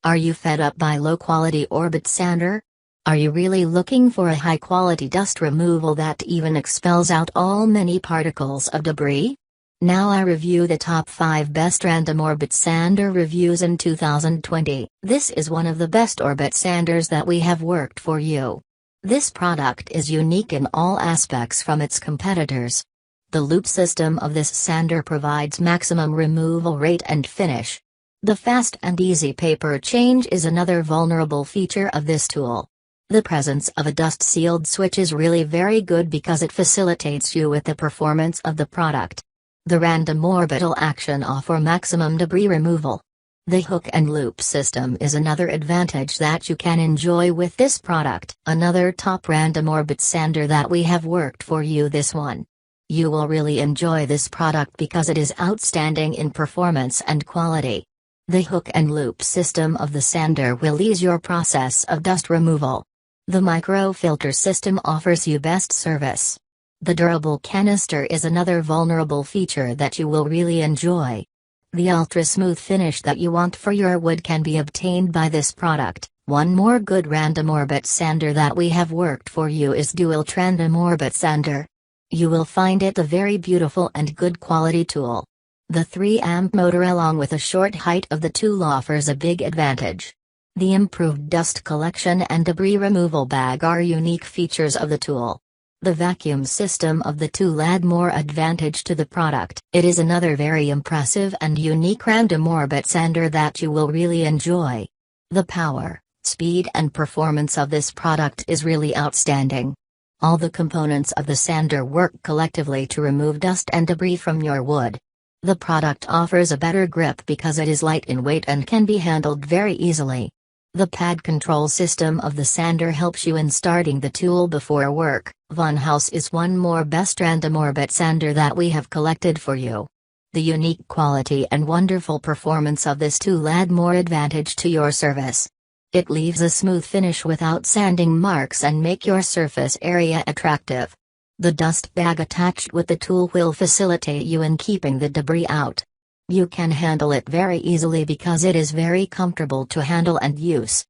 Are you fed up by low-quality Orbit Sander? Are you really looking for a high-quality dust removal that even expels out all many particles of debris? Now I review the top 5 best random Orbit Sander reviews in 2020. This is one of the best Orbit Sanders that we have worked for you. This product is unique in all aspects from its competitors. The loop system of this sander provides maximum removal rate and finish. The fast and easy paper change is another vulnerable feature of this tool. The presence of a dust-sealed switch is really very good because it facilitates you with the performance of the product. The random orbital action for maximum debris removal. The hook and loop system is another advantage that you can enjoy with this product. Another top random Orbit Sander that we have worked for you, this one. You will really enjoy this product because it is outstanding in performance and quality. The hook and loop system of the sander will ease your process of dust removal. The microfilter system offers you best service. The durable canister is another vulnerable feature that you will really enjoy. The ultra-smooth finish that you want for your wood can be obtained by this product. One more good random Orbit Sander that we have worked for you is Dual Random Orbit Sander. You will find it a very beautiful and good quality tool. The 3-amp motor along with a short height of the tool offers a big advantage. The improved dust collection and debris removal bag are unique features of the tool. The vacuum system of the tool add more advantage to the product. It is another very impressive and unique random Orbit Sander that you will really enjoy. The power, speed and performance of this product is really outstanding. All the components of the sander work collectively to remove dust and debris from your wood. The product offers a better grip because it is light in weight and can be handled very easily. The pad control system of the sander helps you in starting the tool before work. Von Haus is one more best random Orbit Sander that we have collected for you. The unique quality and wonderful performance of this tool add more advantage to your service. It leaves a smooth finish without sanding marks and make your surface area attractive. The dust bag attached with the tool will facilitate you in keeping the debris out. You can handle it very easily because it is very comfortable to handle and use.